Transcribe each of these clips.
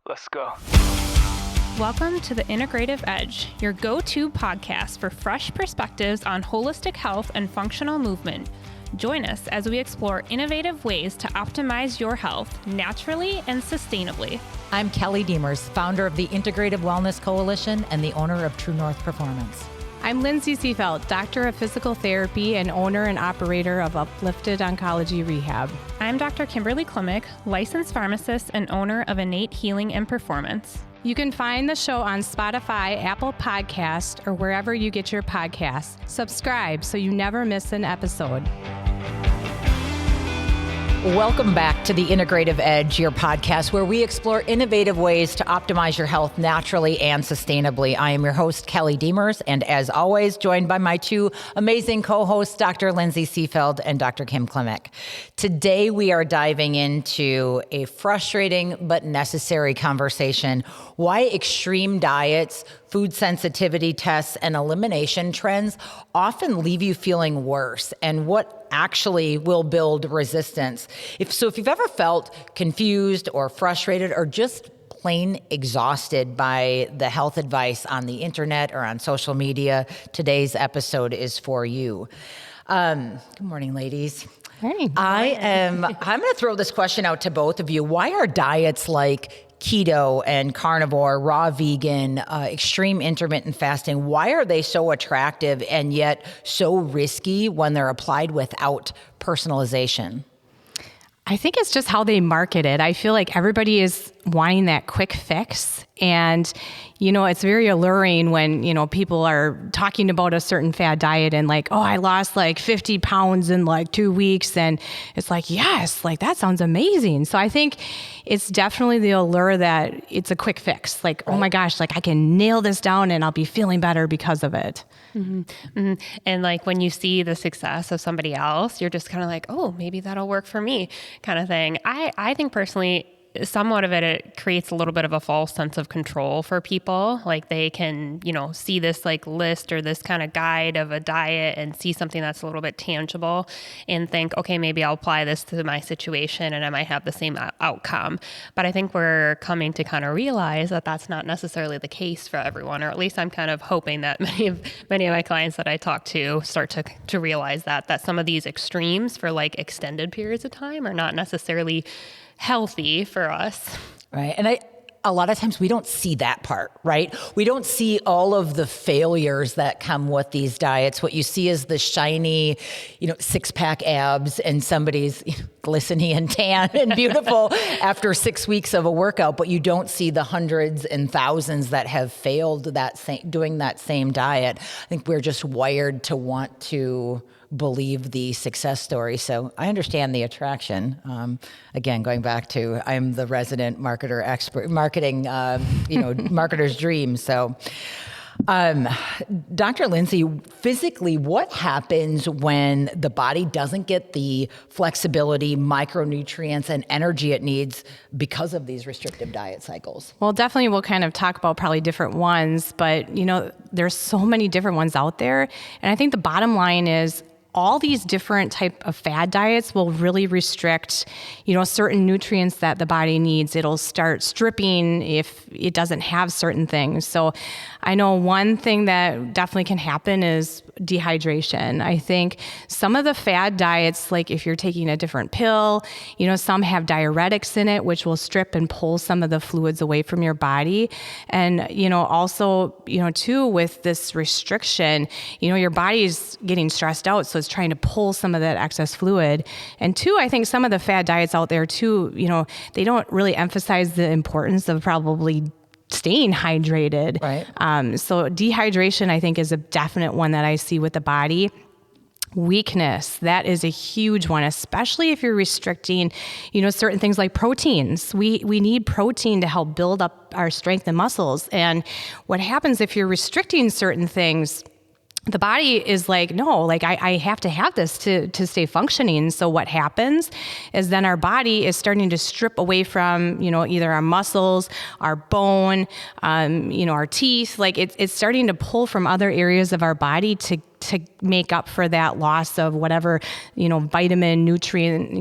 Let's go. Welcome to The Integrative Edge, your go-to podcast for fresh perspectives on holistic health and functional movement. Join us as we explore innovative ways to optimize your health naturally and sustainably. I'm Kelly Demers, founder of the Integrative Wellness Coalition and the owner of True North Performance. I'm Lindsay Seefeld, doctor of physical therapy and owner and operator of Uplifted Oncology Rehab. I'm Dr. Kimberly Klimek, licensed pharmacist and owner of Innate Healing and Performance. You can find the show on Spotify, Apple Podcasts, or wherever you get your podcasts. Subscribe so you never miss an episode. Welcome back to the Integrative Edge, your podcast where we explore innovative ways to optimize your health naturally and sustainably. I am your host, Kelly Demers, and as always, joined by my two amazing co-hosts, Dr. Lindsay Seefeld and Dr. Kim Klimek. Today, we are diving into a frustrating but necessary conversation: why extreme diets, food sensitivity tests, and elimination trends often leave you feeling worse, and what actually will build resistance. If you've ever felt confused or frustrated or just plain exhausted by the health advice on the internet or on social media, today's episode is for you. Good morning, ladies. Morning. I'm going to throw this question out to both of you. Why are diets like keto and carnivore, raw vegan, extreme intermittent fasting, why are they so attractive and yet so risky when they're applied without personalization? I think it's just how they market it. I feel like everybody is wanting that quick fix. And, it's very alluring when, people are talking about a certain fad diet and like, oh, I lost like 50 pounds in like 2 weeks. And it's like, yes, like that sounds amazing. So I think it's definitely the allure that it's a quick fix. Like, right. Oh my gosh, like I can nail this down and I'll be feeling better because of it. Mm-hmm. Mm-hmm. And like when you see the success of somebody else, you're just kind of like, oh, maybe that'll work for me kind of thing. I think personally, somewhat of it creates a little bit of a false sense of control for people. Like they can, see this like list or this kind of guide of a diet and see something that's a little bit tangible and think, okay, maybe I'll apply this to my situation and I might have the same outcome. But I think we're coming to kind of realize that that's not necessarily the case for everyone, or at least I'm kind of hoping that many of my clients that I talk to start to realize that some of these extremes for like extended periods of time are not necessarily healthy for us. Right. And a lot of times we don't see that part, right? We don't see all of the failures that come with these diets. What you see is the shiny, six-pack abs and somebody's glistening and tan and beautiful after 6 weeks of a workout, but you don't see the hundreds and thousands that have failed doing that same diet. I think we're just wired to want to believe the success story. So I understand the attraction. Again, going back to, I'm the resident marketer expert, marketing, marketer's dream. So, Dr. Lindsay, physically, what happens when the body doesn't get the flexibility, micronutrients, and energy it needs because of these restrictive diet cycles? Well, definitely we'll kind of talk about probably different ones, but there's so many different ones out there. And I think the bottom line is all these different type of fad diets will really restrict, certain nutrients that the body needs. It'll start stripping if it doesn't have certain things. So I know one thing that definitely can happen is dehydration. I think some of the fad diets, like if you're taking a different pill, some have diuretics in it, which will strip and pull some of the fluids away from your body. And, also, too, with this restriction, your body's getting stressed out. So it's trying to pull some of that excess fluid. And two, I think some of the fad diets out there too, they don't really emphasize the importance of probably staying hydrated. Right. So dehydration, I think, is a definite one that I see with the body. Weakness, that is a huge one, especially if you're restricting, certain things like proteins. We need protein to help build up our strength and muscles. And what happens if you're restricting certain things, the body is like, no, like I have to have this to stay functioning. So what happens is then our body is starting to strip away from, either our muscles, our bone, our teeth. Like it's starting to pull from other areas of our body to to make up for that loss of whatever, vitamin, nutrient,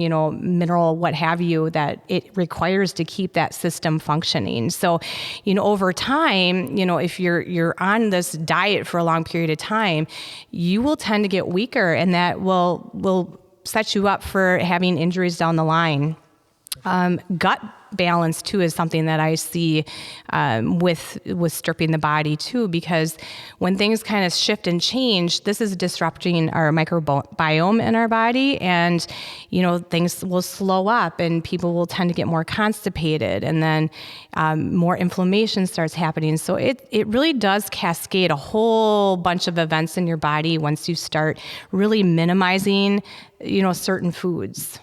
mineral, what have you, that it requires to keep that system functioning. So, over time, if you're on this diet for a long period of time, you will tend to get weaker, and that will set you up for having injuries down the line. Gut balance too is something that I see with stripping the body too, because when things kind of shift and change, this is disrupting our microbiome in our body, and things will slow up, and people will tend to get more constipated, and then more inflammation starts happening. So it really does cascade a whole bunch of events in your body once you start really minimizing certain foods.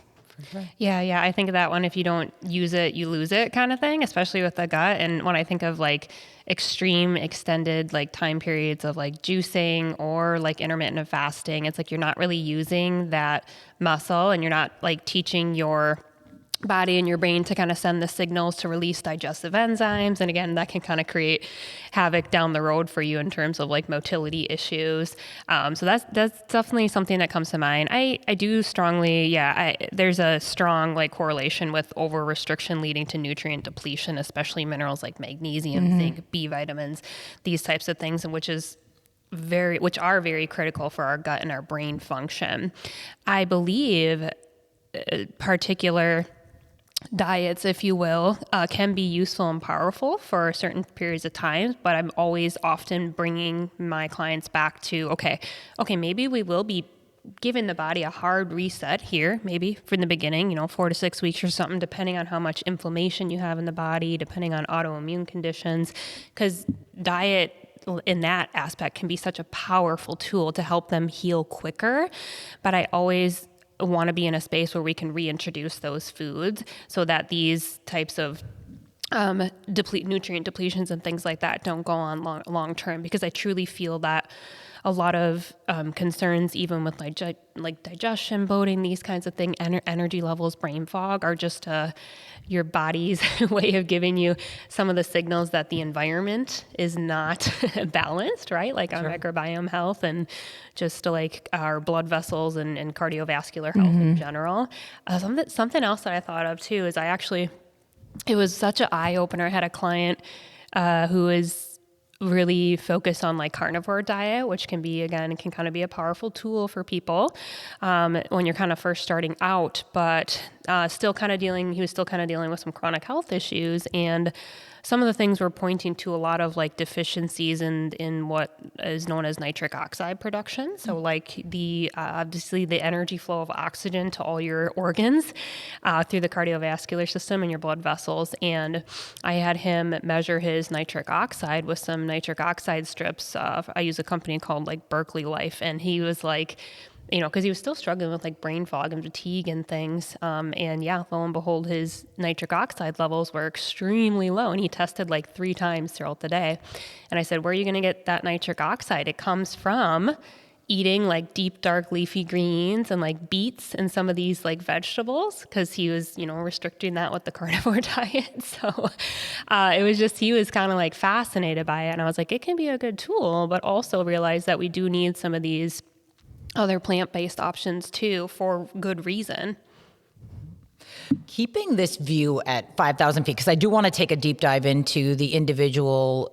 Yeah. I think of that one, if you don't use it, you lose it kind of thing, especially with the gut. And when I think of like extreme extended like time periods of like juicing or like intermittent fasting, it's like you're not really using that muscle, and you're not like teaching your body and your brain to kind of send the signals to release digestive enzymes. And again, that can kind of create havoc down the road for you in terms of like motility issues. So that's definitely something that comes to mind. I do strongly, there's a strong like correlation with over restriction leading to nutrient depletion, especially minerals like magnesium, zinc, B vitamins, these types of things, and which are very critical for our gut and our brain function. I believe particular diets, if you will, can be useful and powerful for certain periods of time, but I'm always often bringing my clients back to, okay, maybe we will be giving the body a hard reset here, maybe from the beginning, 4 to 6 weeks or something, depending on how much inflammation you have in the body, depending on autoimmune conditions, because diet in that aspect can be such a powerful tool to help them heal quicker. But I always want to be in a space where we can reintroduce those foods so that these types of nutrient depletions and things like that don't go on long term, because I truly feel that a lot of concerns, even with like digestion, bloating, these kinds of things, energy levels, brain fog, are just your body's way of giving you some of the signals that the environment is not balanced, right? Like our microbiome health and just like our blood vessels and cardiovascular health in general. Something else that I thought of too is it was such an eye opener. I had a client who is really focused on like carnivore diet, which can kind of be a powerful tool for people when you're kind of first starting out, but he was still kind of dealing with some chronic health issues. And some of the things were pointing to a lot of like deficiencies in what is known as nitric oxide production. So like obviously the energy flow of oxygen to all your organs through the cardiovascular system and your blood vessels. And I had him measure his nitric oxide with some nitric oxide strips. I use a company called like Berkeley Life, and he was like, because he was still struggling with like brain fog and fatigue and things. Lo and behold, his nitric oxide levels were extremely low, and he tested like 3 times throughout the day. And I said, where are you going to get that nitric oxide? It comes from eating like deep, dark leafy greens and like beets and some of these like vegetables, because he was, restricting that with the carnivore diet. So it was just, he was kind of like fascinated by it. And I was like, it can be a good tool, but also realize that we do need some of these other plant-based options too, for good reason. Keeping this view at 5,000 feet, because I do want to take a deep dive into the individual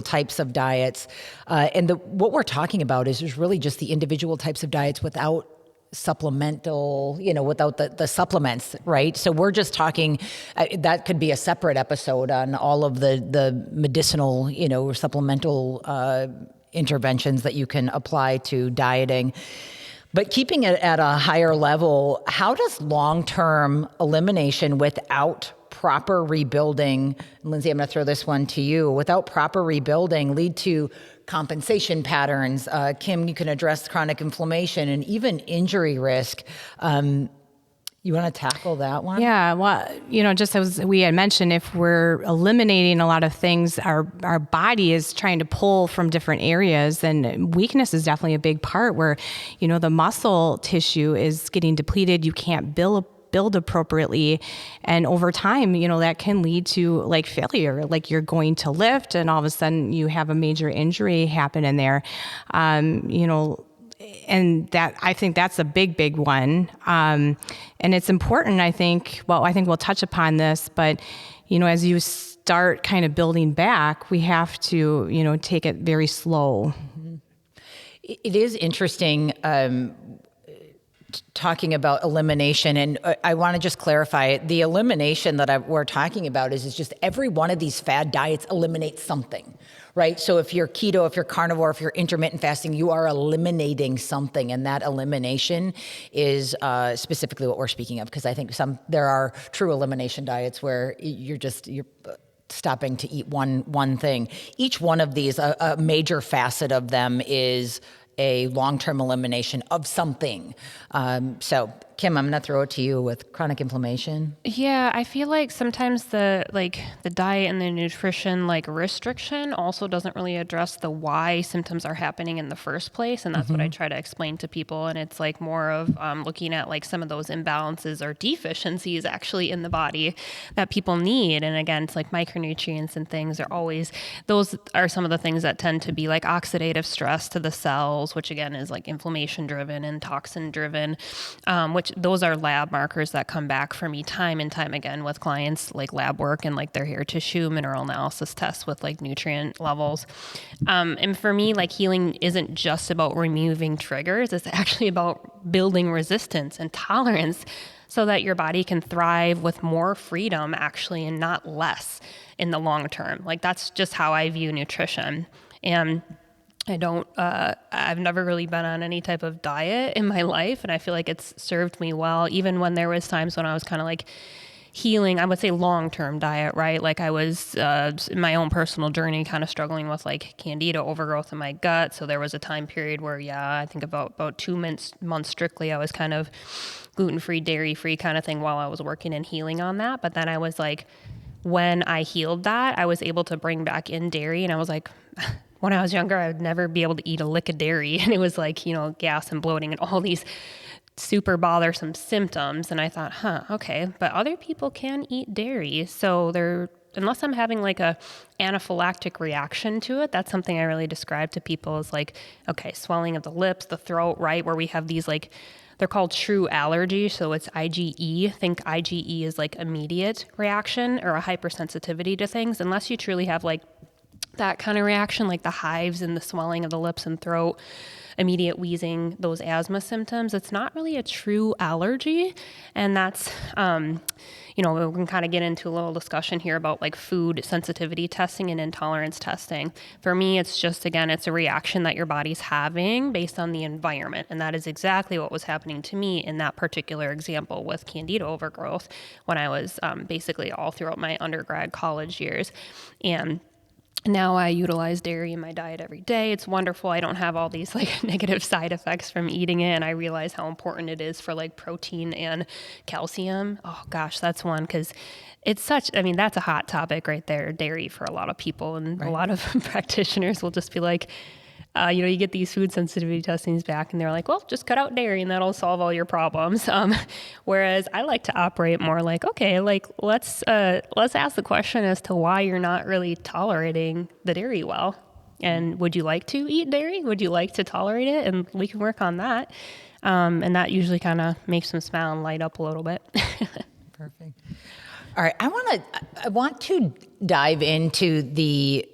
types of diets. What we're talking about is really just the individual types of diets without supplemental, without the supplements, right? So we're just talking, that could be a separate episode on all of the medicinal, or supplemental interventions that you can apply to dieting. But keeping it at a higher level, how does long-term elimination without proper rebuilding, Lindsay, I'm going to throw this one to you, without proper rebuilding lead to compensation patterns? Kim, you can address chronic inflammation and even injury risk. You want to tackle that one? Yeah, well, just as we had mentioned, if we're eliminating a lot of things, our body is trying to pull from different areas, and weakness is definitely a big part where, the muscle tissue is getting depleted. You can't build build appropriately. And over time, that can lead to like failure, like you're going to lift and all of a sudden you have a major injury happen in there. And that, I think that's a big one. And it's important, I think we'll touch upon this, but, as you start kind of building back, we have to, take it very slow. Mm-hmm. It is interesting, talking about elimination, and I want to just clarify, the elimination that we're talking about is just every one of these fad diets eliminates something, right? So if you're keto, if you're carnivore, if you're intermittent fasting, you are eliminating something, and that elimination is specifically what we're speaking of, because I think there are true elimination diets where you're stopping to eat one thing. Each one of these, a major facet of them is a long-term elimination of something. So Kim, I'm going to throw it to you with chronic inflammation. Yeah, I feel like sometimes the diet and the nutrition restriction also doesn't really address the why symptoms are happening in the first place, and that's what I try to explain to people. And it's more of looking at some of those imbalances or deficiencies actually in the body that people need. And again, it's micronutrients and things those are some of the things that tend to be oxidative stress to the cells, which again is inflammation driven and toxin driven, which those are lab markers that come back for me time and time again with clients, lab work and their hair tissue mineral analysis tests with nutrient levels. And for me, healing isn't just about removing triggers. It's actually about building resistance and tolerance so that your body can thrive with more freedom actually and not less in the long term. That's just how I view nutrition. And I've never really been on any type of diet in my life, and I feel like it's served me well, even when there was times when I was kind of healing, I would say long-term diet, right? I was in my own personal journey kind of struggling with candida overgrowth in my gut. So there was a time period where, I think about 2 months strictly, I was kind of gluten-free, dairy-free kind of thing while I was working and healing on that. But then I was when I healed that, I was able to bring back in dairy, and I was when I was younger, I would never be able to eat a lick of dairy. And it was gas and bloating and all these super bothersome symptoms. And I thought, okay, but other people can eat dairy. So unless I'm having a anaphylactic reaction to it, that's something I really describe to people as okay, swelling of the lips, the throat, right? Where we have these they're called true allergy. So it's IgE. Think IgE is immediate reaction or a hypersensitivity to things. Unless you truly have that kind of reaction, the hives and the swelling of the lips and throat, immediate wheezing, those asthma symptoms, it's not really a true allergy. And that's, we can kind of get into a little discussion here about food sensitivity testing and intolerance testing. For me, it's just, again, it's a reaction that your body's having based on the environment. And that is exactly what was happening to me in that particular example with candida overgrowth when I was basically all throughout my undergrad college years. And now I utilize dairy in my diet every day. It's wonderful. I don't have all these negative side effects from eating it. And I realize how important it is for protein and calcium. Oh gosh, that's one, because it's that's a hot topic right there, dairy, for a lot of people. And right. A lot of practitioners will just be you get these food sensitivity testings back and they're well, just cut out dairy and that'll solve all your problems. Whereas I like to operate more okay, let's ask the question as to why you're not really tolerating the dairy well. And would you like to eat dairy? Would you like to tolerate it? And we can work on that. And that usually kind of makes them smile and light up a little bit. Perfect. All right. I want to dive into the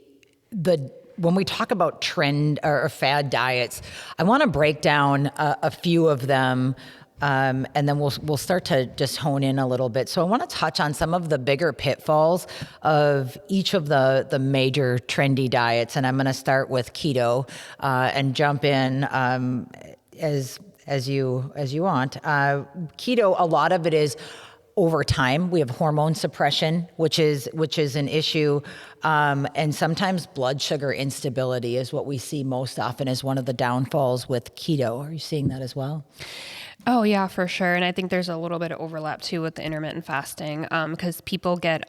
when we talk about trend or fad diets, I want to break down a few of them, and then we'll start to just hone in a little bit. So I want to touch on some of the bigger pitfalls of each of the major trendy diets, and I'm going to start with keto and jump in as you want. Keto, a lot of it is over time. We have hormone suppression, which is an issue. And sometimes blood sugar instability is what we see most often as one of the downfalls with keto. Are you seeing that as well? Oh yeah, for sure. And I think there's a little bit of overlap too with the intermittent fasting, because people get,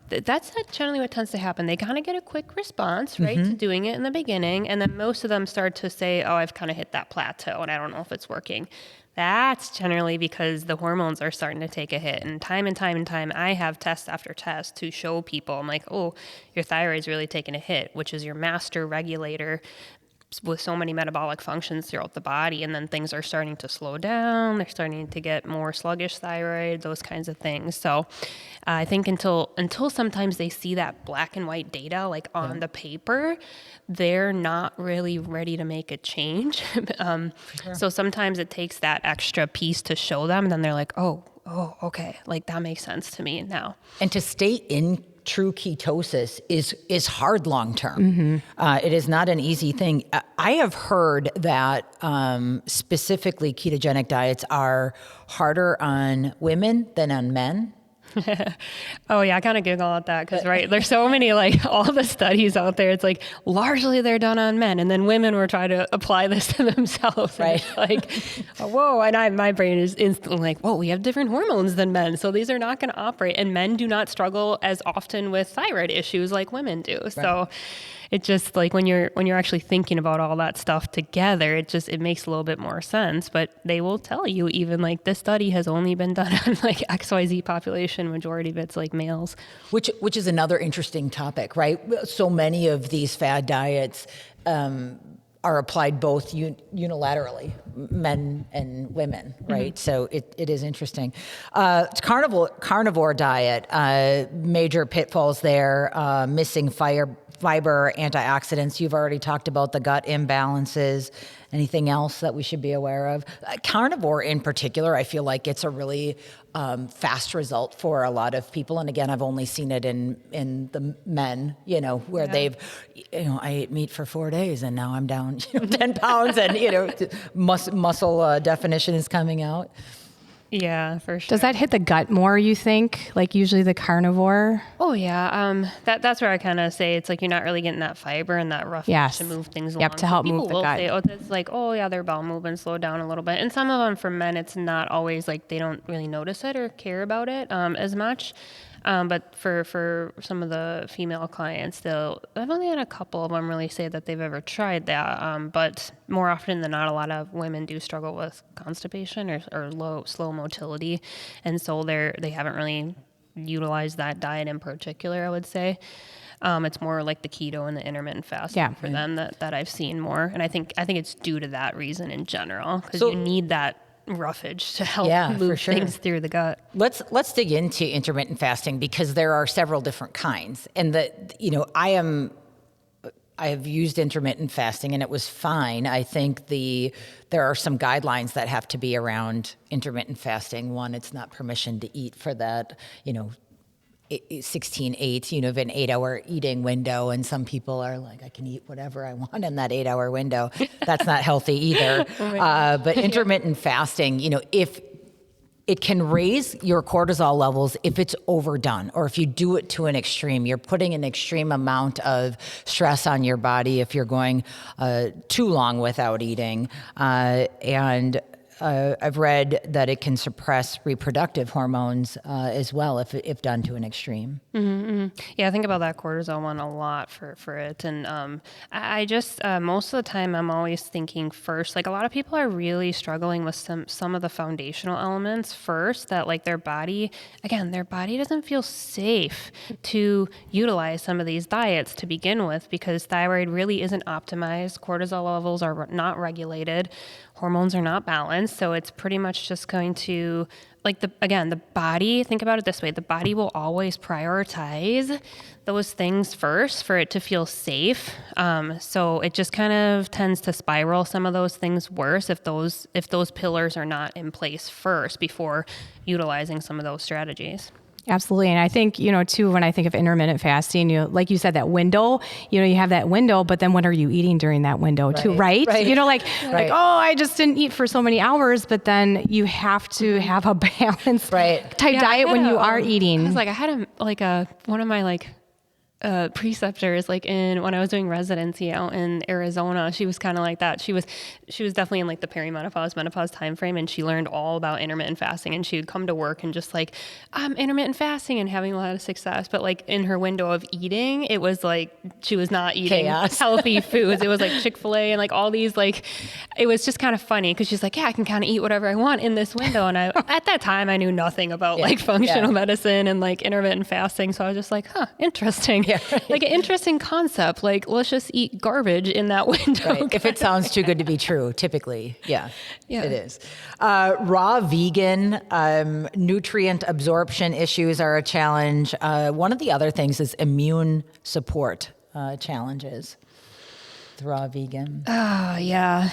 that's generally what tends to happen. They kind of get a quick response, right, to doing it in the beginning. And then most of them start to say, oh, I've kind of hit that plateau and I don't know if it's working. that's generally because the hormones are starting to take a hit. And time, I have test after test to show people, I'm like, oh, your thyroid's really taking a hit, which is your master regulator with so many metabolic functions throughout the body. And then things are starting to slow down. They're starting to get more sluggish thyroid, those kinds of things. So I think until sometimes they see that black and white data like on the paper, they're not really ready to make a change. So sometimes it takes that extra piece to show them. And then they're like, oh, okay. Like that makes sense to me now. And to stay in true ketosis is hard long term. It is not an easy thing. I have heard that specifically ketogenic diets are harder on women than on men. Oh yeah, I kind of giggle at that because there's so many like all the studies out there. It's like largely they're done on men, and then women were trying to apply this to themselves. Right? Like, whoa! And my brain is instantly like, whoa, we have different hormones than men, so these are not going to operate. And men do not struggle as often with thyroid issues like women do. Right. So it just like when you're actually thinking about all that stuff together, it makes a little bit more sense. But they will tell you even like this study has only been done on like XYZ population, majority of it's like males. Which is another interesting topic, right? So many of these fad diets are applied both unilaterally, men and women, right? Mm-hmm. So it is interesting. Carnivore diet, major pitfalls there, missing fiber, antioxidants. You've already talked about the gut imbalances. Anything else that we should be aware of? Carnivore in particular, I feel like it's a really fast result for a lot of people. And again, I've only seen it in the men, where they've, I ate meat for 4 days and now I'm down 10 pounds and, muscle definition is coming out. Yeah, for sure. Does that hit the gut more, you think? Like usually the carnivore? Oh, yeah. That's where I kind of say it's like you're not really getting that fiber and that roughness to move things along. To help move the gut. Say, it's like, their bowel movement slowed down a little bit. And some of them for men, it's not always like they don't really notice it or care about it as much. But for some of the female clients, I've only had a couple of them really say that they've ever tried that. But more often than not, a lot of women do struggle with constipation or slow motility. And so they haven't really utilized that diet in particular, I would say. It's more like the keto and the intermittent fasting for them that I've seen more. And I think it's due to that reason in general, because you need that roughage to help move things through the gut. Let's dig into intermittent fasting because there are several different kinds. And I have used intermittent fasting and it was fine. I think there are some guidelines that have to be around intermittent fasting. One, it's not permission to eat for that, 16-8, you have an 8-hour eating window, and some people are like, I can eat whatever I want in that 8-hour window. That's not healthy either. But intermittent fasting, if it can raise your cortisol levels if it's overdone, or if you do it to an extreme, you're putting an extreme amount of stress on your body if you're going too long without eating. And I've read that it can suppress reproductive hormones as well if done to an extreme. Mm-hmm. Yeah, I think about that cortisol one a lot for it. And I just, most of the time I'm always thinking first, like a lot of people are really struggling with some of the foundational elements first, that like their body doesn't feel safe to utilize some of these diets to begin with, because thyroid really isn't optimized. Cortisol levels are not regulated. Hormones are not balanced. So it's pretty much just going to, like the body, think about it this way, the body will always prioritize those things first for it to feel safe. So it just kind of tends to spiral some of those things worse if those pillars are not in place first before utilizing some of those strategies. Absolutely. And I think, too, when I think of intermittent fasting, like you said, that window, you have that window, but then what are you eating during that window too, right? Like, I just didn't eat for so many hours, but then you have to have a balanced type diet when you are eating. I was like, I had one of my preceptors, like when I was doing residency out in Arizona. She was kind of like that. She was definitely in like the perimenopause, menopause time frame, and she learned all about intermittent fasting. And she would come to work and just like, intermittent fasting and having a lot of success. But like in her window of eating, it was like she was not eating Chaos. healthy foods. It was like Chick-fil-A and like all these like, it was just kind of funny because she's like, yeah, I can kind of eat whatever I want in this window. And at that time I knew nothing about like functional medicine and like intermittent fasting. So I was just like, interesting. Yeah, right. Like an interesting concept. Like, let's just eat garbage in that window. Right. If it sounds too good to be true, typically, yeah. It is. Raw vegan, nutrient absorption issues are a challenge. One of the other things is immune support challenges with raw vegan. Oh, yeah.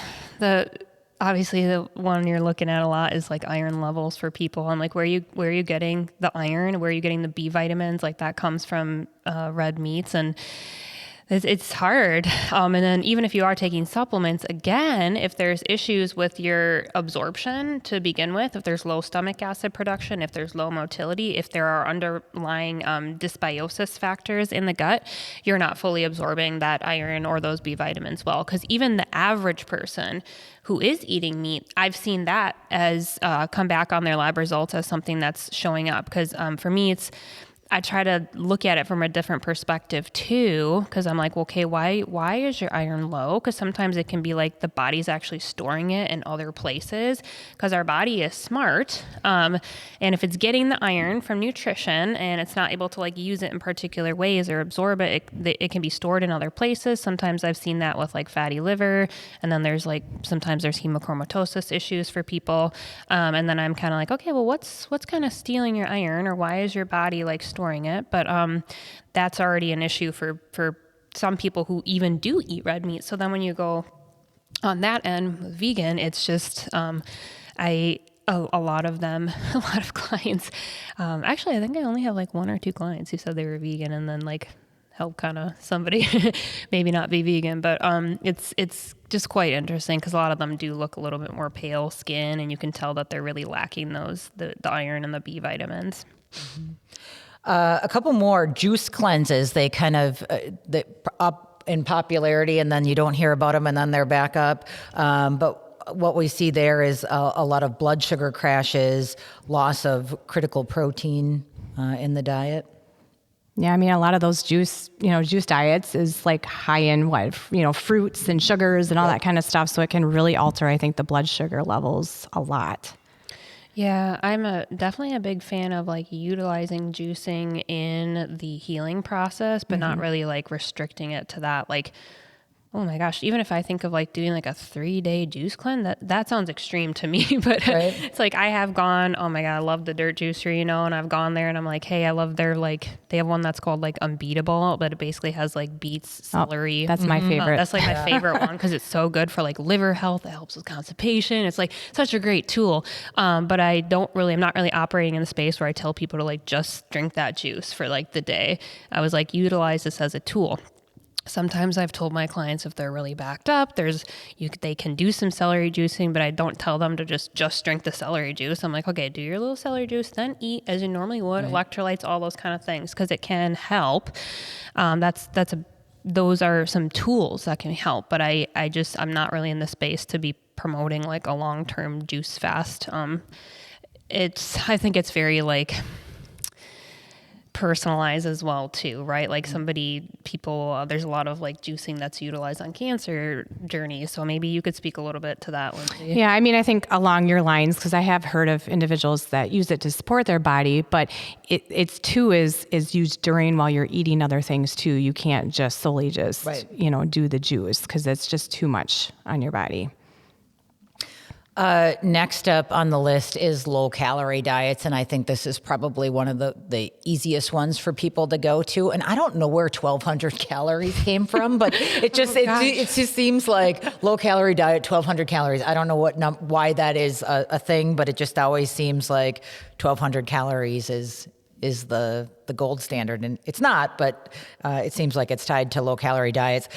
Obviously the one you're looking at a lot is like iron levels for people, and like where are you getting the iron, where are you getting the B vitamins? Like that comes from red meats, and it's hard. And then even if you are taking supplements, again, if there's issues with your absorption to begin with, if there's low stomach acid production, if there's low motility, if there are underlying dysbiosis factors in the gut, you're not fully absorbing that iron or those B vitamins well. Because even the average person who is eating meat, I've seen that as come back on their lab results as something that's showing up. Because for me, I try to look at it from a different perspective too, because I'm like, okay, why is your iron low? Because sometimes it can be like the body's actually storing it in other places, because our body is smart. And if it's getting the iron from nutrition and it's not able to like use it in particular ways or absorb it, it can be stored in other places. Sometimes I've seen that with like fatty liver, and then sometimes there's hemochromatosis issues for people. And then I'm kind of like, okay, well, what's kind of stealing your iron, or why is your body like storing it? But that's already an issue for some people who even do eat red meat. So then when you go on that end with vegan, it's just a lot of clients. Actually, I think I only have like one or two clients who said they were vegan, and then like help kind of somebody maybe not be vegan. But it's just quite interesting because a lot of them do look a little bit more pale skin, and you can tell that they're really lacking the iron and the B vitamins. Mm-hmm. A couple more juice cleanses. They kind of up in popularity, and then you don't hear about them, and then they're back up. But what we see there is a lot of blood sugar crashes, loss of critical protein in the diet. Yeah, I mean, a lot of those juice diets is like high in fruits and sugars and all that kind of stuff. So it can really alter, I think, the blood sugar levels a lot. Yeah, I'm definitely a big fan of like utilizing juicing in the healing process, but not really like restricting it to that. Like, oh my gosh, even if I think of like doing like a 3-day juice cleanse, that sounds extreme to me. But right. It's like I have gone, oh my God, I love the Dirt Juicer, and I've gone there and I'm like, hey, I love their they have one that's called like Unbeatable, but it basically has like beets, celery. That's my favorite. That's like my favorite one because it's so good for like liver health. It helps with constipation. It's like such a great tool. But I'm not really operating in the space where I tell people to like just drink that juice for like the day. I was like, utilize this as a tool. Sometimes I've told my clients if they're really backed up, they can do some celery juicing, but I don't tell them to just drink the celery juice. I'm like, okay, do your little celery juice, then eat as you normally would, right. Electrolytes, all those kind of things, because it can help. Those are some tools that can help, but I'm not really in the space to be promoting like a long-term juice fast. I think it's very like personalized as well too, right? Like there's a lot of like juicing that's utilized on cancer journeys. So maybe you could speak a little bit to that, Lindsay. Yeah, I mean, I think along your lines, because I have heard of individuals that use it to support their body, but it's too is used while you're eating other things too. You can't just solely do the juice, because it's just too much on your body. Next up on the list is low-calorie diets, and I think this is probably one of the easiest ones for people to go to. And I don't know where 1,200 calories came from, but it just seems like low-calorie diet, 1,200 calories. I don't know why that is a thing, but it just always seems like 1,200 calories is the gold standard, and it's not. But it seems like it's tied to low-calorie diets.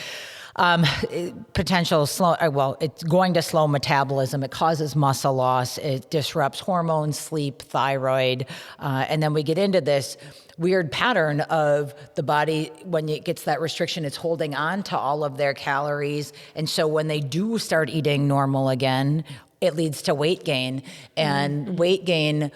Potential slow, it's going to slow metabolism. It causes muscle loss. It disrupts hormones, sleep, thyroid. And then we get into this weird pattern of the body, when it gets that restriction, it's holding on to all of their calories. And so when they do start eating normal again, it leads to weight gain. And weight gain,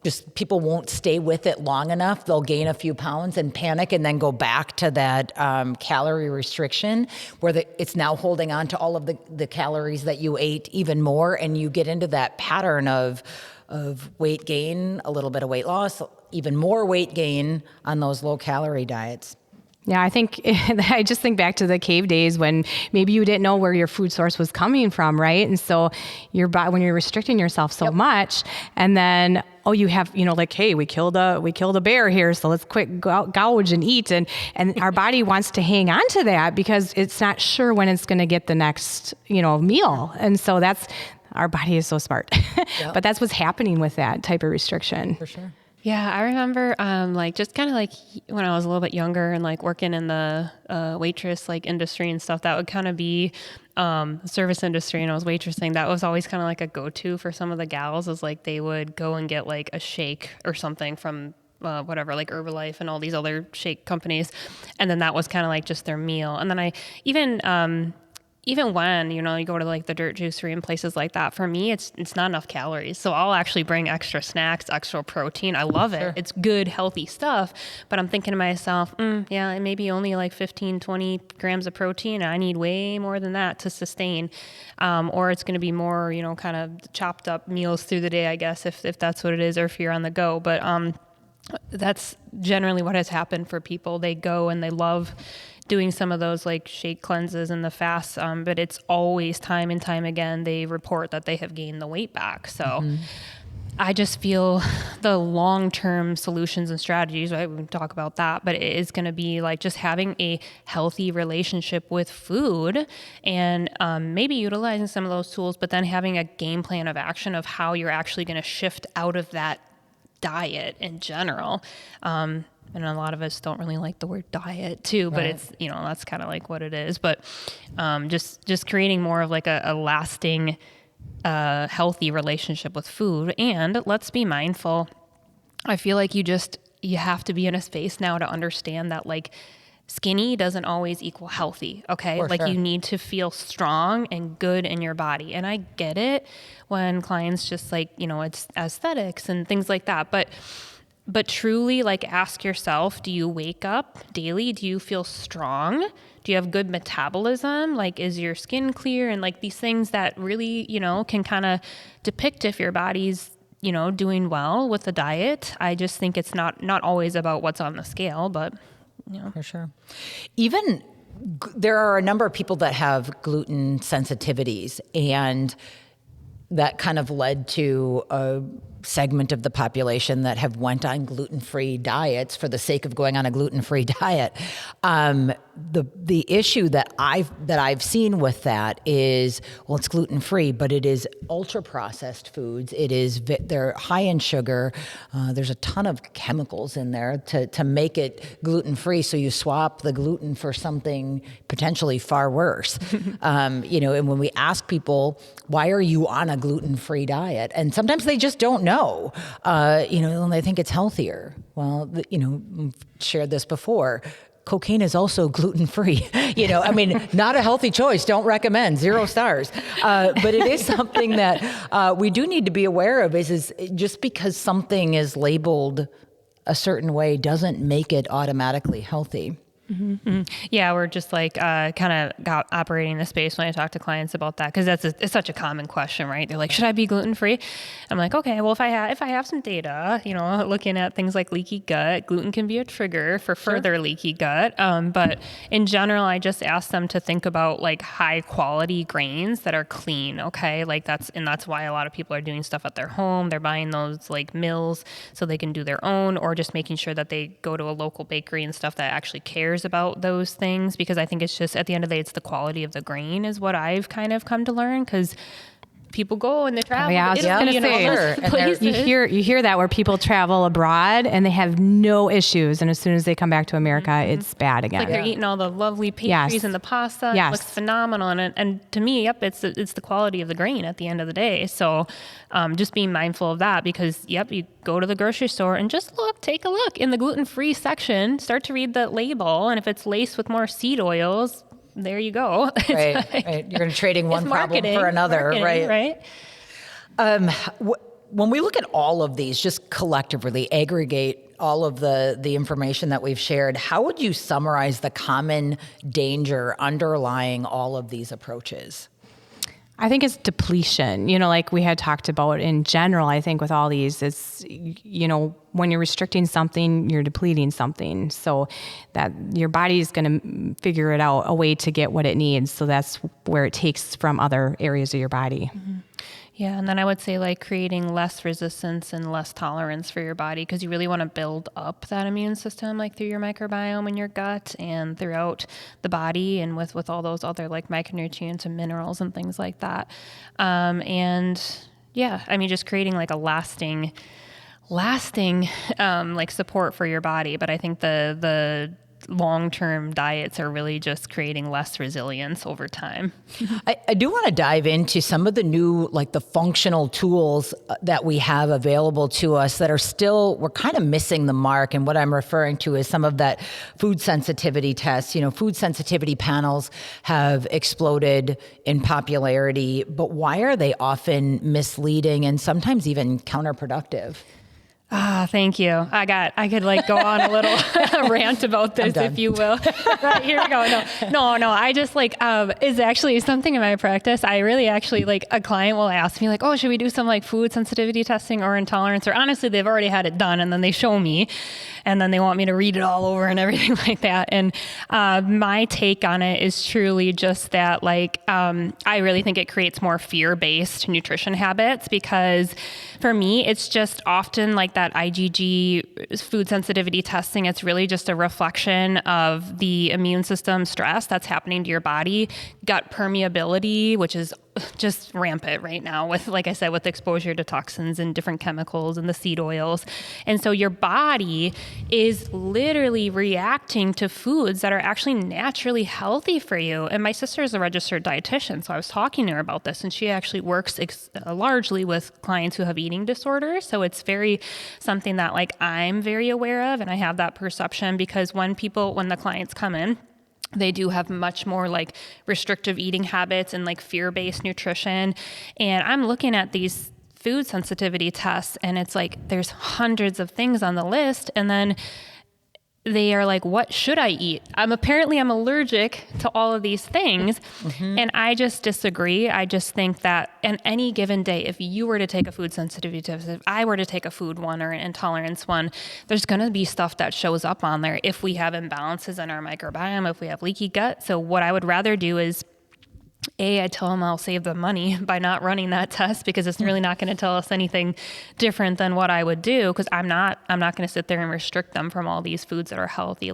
just people won't stay with it long enough. They'll gain a few pounds and panic and then go back to that calorie restriction where it's now holding on to all of the calories that you ate even more. And you get into that pattern of weight gain, a little bit of weight loss, even more weight gain on those low calorie diets. Yeah, I just think back to the cave days when maybe you didn't know where your food source was coming from, right? And so when you're restricting yourself so much, and then you have, like, hey, we killed a bear here, so let's quick gouge and eat, and our body wants to hang on to that because it's not sure when it's going to get the next meal, and so our body is so smart, but that's what's happening with that type of restriction. For sure. Yeah, I remember just kind of like when I was a little bit younger and like working in the waitress like industry and stuff, that would kind of be service industry, and I was waitressing. That was always kind of like a go-to for some of the gals, is like they would go and get like a shake or something from whatever, like Herbalife and all these other shake companies. And then that was kind of like just their meal. And then I even when, you go to like the dirt juicery and places like that, for me, it's not enough calories. So I'll actually bring extra snacks, extra protein. I love it. It's good, healthy stuff. But I'm thinking to myself, it may be only like 15, 20 grams of protein. I need way more than that to sustain. Or it's going to be more, kind of chopped up meals through the day, I guess, if that's what it is, or if you're on the go. But that's generally what has happened for people. They go and they love doing some of those like shake cleanses and the fasts, but it's always time and time again they report that they have gained the weight back. So I just feel the long-term solutions and strategies, right? We can talk about that, but it is going to be like just having a healthy relationship with food and maybe utilizing some of those tools, but then having a game plan of action of how you're actually going to shift out of that diet in general. And a lot of us don't really like the word diet too, but it's, that's kind of like what it is. But just creating more of like a lasting, healthy relationship with food. And let's be mindful. I feel like you have to be in a space now to understand that like skinny doesn't always equal healthy. Okay. You need to feel strong and good in your body. And I get it when clients just like, it's aesthetics and things like that. But truly, like, ask yourself, do you wake up daily? Do you feel strong? Do you have good metabolism? Like, is your skin clear? And like these things that really, can kind of depict if your body's, doing well with the diet. I just think it's not always about what's on the scale, but, For sure. Even there are a number of people that have gluten sensitivities, and that kind of led to a segment of the population that have went on gluten-free diets for the sake of going on a gluten-free diet. The issue that I've seen with that is, well, it's gluten-free, but it is ultra-processed foods. They're high in sugar. There's a ton of chemicals in there to make it gluten-free. So you swap the gluten for something potentially far worse. And when we ask people, why are you on a gluten-free diet? And sometimes they just don't know. And they think it's healthier. Well, shared this before. Cocaine is also gluten-free. Not a healthy choice. Don't recommend. 0 stars. But it is something that we do need to be aware of. Is just because something is labeled a certain way doesn't make it automatically healthy. Mm-hmm. Yeah, we're just like kind of operating in the space when I talk to clients about that, because it's such a common question, right? They're like, should I be gluten-free? I'm like, okay, well, if I have some data, looking at things like leaky gut, gluten can be a trigger for further leaky gut. But in general, I just ask them to think about like high quality grains that are clean. Okay, that's why a lot of people are doing stuff at their home. They're buying those like mills so they can do their own, or just making sure that they go to a local bakery and stuff that actually cares about those things, because I think it's just, at the end of the day, it's the quality of the grain is what I've kind of come to learn, because people go and they travel. Yeah, I was to Italy just gonna and all say, those places. you hear that where people travel abroad and they have no issues, and as soon as they come back to America, it's bad again. Like they're eating all the lovely pastries and the pasta. It looks phenomenal. And to me, it's the quality of the grain at the end of the day. So just being mindful of that, because you go to the grocery store and just take a look in the gluten-free section, start to read the label. And if it's laced with more seed oils, there you go. Right. You're going to trading one problem for another, right? When we look at all of these, just collectively aggregate all of the information that we've shared, how would you summarize the common danger underlying all of these approaches? I think it's depletion. Like we had talked about in general, I think with all these, it's, when you're restricting something, you're depleting something. So that your body is going to figure it out, a way to get what it needs. So that's where it takes from other areas of your body. Mm-hmm. Yeah, and then I would say like creating less resistance and less tolerance for your body, because you really want to build up that immune system like through your microbiome in your gut and throughout the body, and with all those other like micronutrients and minerals and things like that. And yeah, I mean, just creating like a lasting like support for your body. But I think the long-term diets are really just creating less resilience over time. I do want to dive into some of the new, like the functional tools that we have available to us that we're kind of missing the mark. And what I'm referring to is some of that food sensitivity tests. Food sensitivity panels have exploded in popularity, but why are they often misleading and sometimes even counterproductive? Thank you. I could like go on a little rant about this, if you will. Right, here we go. No. I just is actually something in my practice. I really actually a client will ask me oh, should we do some food sensitivity testing or intolerance? Or honestly, they've already had it done and then they show me and then they want me to read it all over and everything like that. And my take on it is truly just that I really think it creates more fear-based nutrition habits, because for me, it's just often that IgG food sensitivity testing. It's really just a reflection of the immune system stress that's happening to your body, gut permeability, which is just rampant right now with, like I said, with exposure to toxins and different chemicals and the seed oils. And so your body is literally reacting to foods that are actually naturally healthy for you. And my sister is a registered dietitian, so I was talking to her about this, and she actually works largely with clients who have eating disorders. So it's very something that I'm very aware of, and I have that perception, because when the clients come in, they do have much more restrictive eating habits and fear-based nutrition. And I'm looking at these food sensitivity tests, and it's there's hundreds of things on the list. And then they are what should I eat? I'm allergic to all of these things. Mm-hmm. And I just disagree. I just think that on any given day, if you were to take a food sensitivity test, if I were to take a food one or an intolerance one, there's going to be stuff that shows up on there if we have imbalances in our microbiome, if we have leaky gut. So what I would rather do is I tell them I'll save them money by not running that test, because it's really not going to tell us anything different than what I would do, because I'm not going to sit there and restrict them from all these foods that are healthy.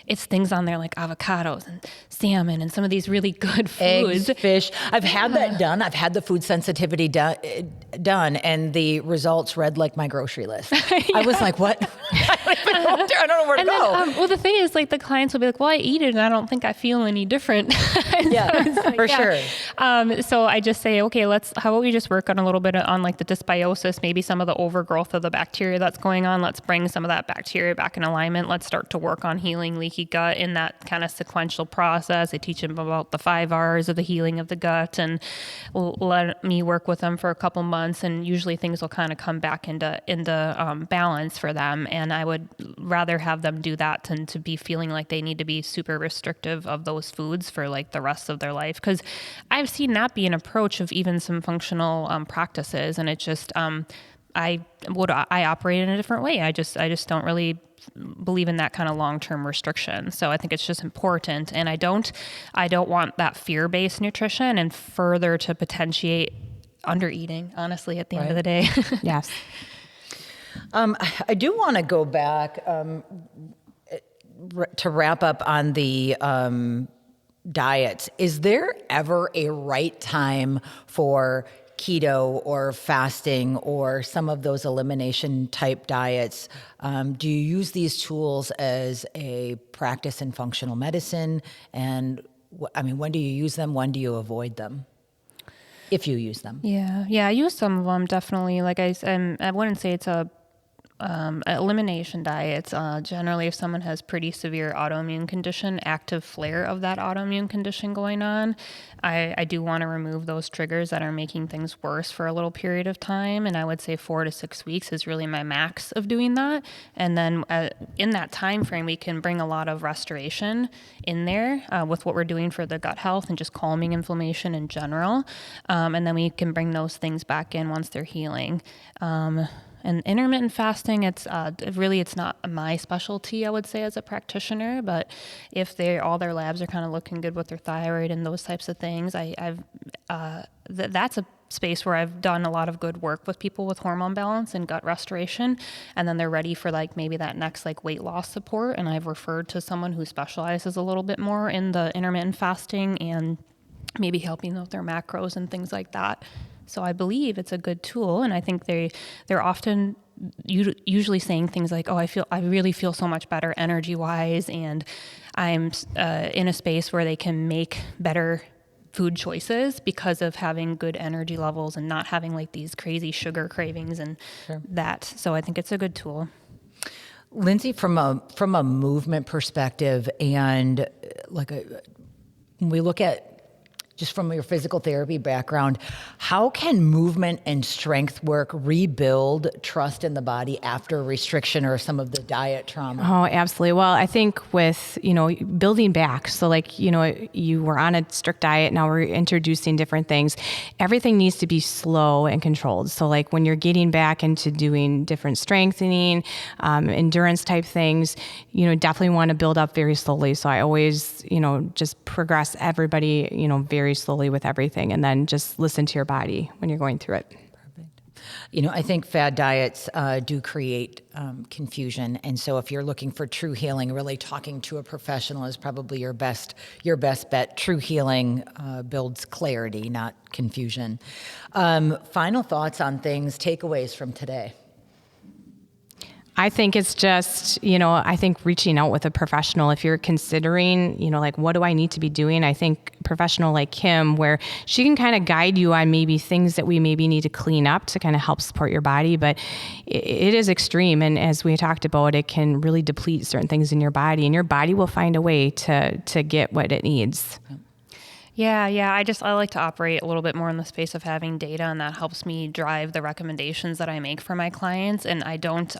It's things on there like avocados and salmon and some of these really good foods. Eggs, fish. I've had that done. I've had the food sensitivity done, and the results read like my grocery list. Yeah. I was like, what? I don't know where to go. Well, the thing is, the clients will be well, I eat it and I don't think I feel any different. Yeah, for sure. So I just say, okay, how about we just work on a little bit on the dysbiosis, maybe some of the overgrowth of the bacteria that's going on. Let's bring some of that bacteria back in alignment. Let's start to work on healing leaky gut in that kind of sequential process. I teach them about the 5 R's of the healing of the gut, and let me work with them for a couple months. And usually things will kind of come back into balance for them. And I would rather have them do that than to be feeling like they need to be super restrictive of those foods for the rest of their life. Because I've seen that be an approach of even some functional practices, and it just I operate in a different way. I just don't really believe in that kind of long-term restriction. So I think it's just important, and I don't want that fear-based nutrition and further to potentiate undereating. Honestly, at the end of the day, yes. I do want to go back to wrap up on the diets. Is there ever a right time for keto or fasting or some of those elimination type diets, do you use these tools as a practice in functional medicine? And when do you use them? When do you avoid them? If you use them. Yeah, I use some of them definitely. Like I wouldn't say it's a elimination diets. Generally, if someone has pretty severe autoimmune condition, active flare of that autoimmune condition going on, I do want to remove those triggers that are making things worse for a little period of time. And I would say 4 to 6 weeks is really my max of doing that. And then in that time frame, we can bring a lot of restoration in there with what we're doing for the gut health and just calming inflammation in general. And then we can bring those things back in once they're healing. And intermittent fasting, it's not my specialty, I would say, as a practitioner. But if all their labs are kind of looking good with their thyroid and those types of things, that's a space where I've done a lot of good work with people with hormone balance and gut restoration, and then they're ready for like maybe that next like weight loss support. And I've referred to someone who specializes a little bit more in the intermittent fasting and maybe helping with their macros and things like that. So I believe it's a good tool, and I think they're often usually saying things like, "Oh, I really feel so much better energy-wise, and I'm in a space where they can make better food choices because of having good energy levels and not having like these crazy sugar cravings and that." So I think it's a good tool. Lindsay, from a movement perspective, and when we look at just from your physical therapy background, how can movement and strength work rebuild trust in the body after restriction or some of the diet trauma? Oh, absolutely. Well, I think with, building back, so like, you were on a strict diet, now we're introducing different things. Everything needs to be slow and controlled. So like when you're getting back into doing different strengthening, endurance type things, definitely want to build up very slowly. So I always, just progress everybody, very slowly with everything, and then just listen to your body when you're going through it. Perfect. I think fad diets do create confusion, and so if you're looking for true healing, really talking to a professional is probably your best bet. True healing builds clarity, not confusion. Final thoughts on things, takeaways from today. I think it's just, I think reaching out with a professional, if you're considering, like, what do I need to be doing? I think a professional like Kim, where she can kind of guide you on maybe things that we maybe need to clean up to kind of help support your body. But it is extreme. And as we talked about, it can really deplete certain things in your body, and your body will find a way to get what it needs. Yeah. I like to operate a little bit more in the space of having data, and that helps me drive the recommendations that I make for my clients. And I don't,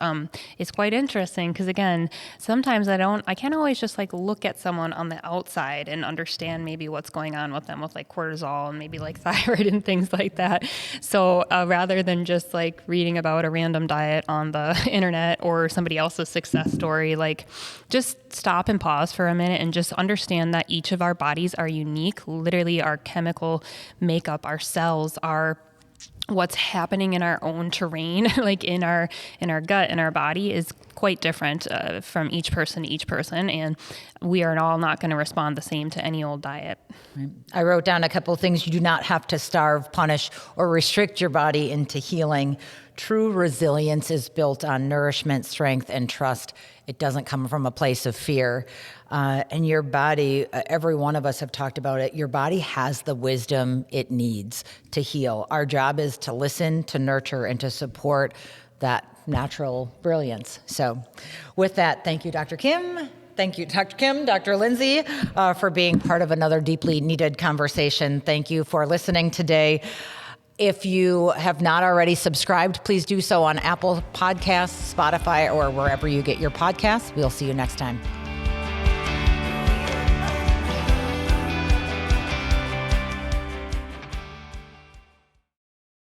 it's quite interesting because again, sometimes I can't always just like look at someone on the outside and understand maybe what's going on with them with like cortisol and maybe like thyroid and things like that. So rather than just like reading about a random diet on the internet or somebody else's success story, like just stop and pause for a minute and just understand that each of our bodies are unique. Literally our chemical makeup, our cells, what's happening in our own terrain, like in our gut, in our body, is quite different from each person to each person, and we are all not going to respond the same to any old diet. I wrote down a couple of things. You do not have to starve, punish, or restrict your body into healing. True resilience is built on nourishment, strength, and trust. It doesn't come from a place of fear. And your body, every one of us have talked about it, your body has the wisdom it needs to heal. Our job is to listen, to nurture, and to support that natural brilliance. So with that, thank you, Dr. Kim. Thank you, Dr. Kim, Dr. Lindsay, for being part of another deeply needed conversation. Thank you for listening today. If you have not already subscribed, please do so on Apple Podcasts, Spotify, or wherever you get your podcasts. We'll see you next time.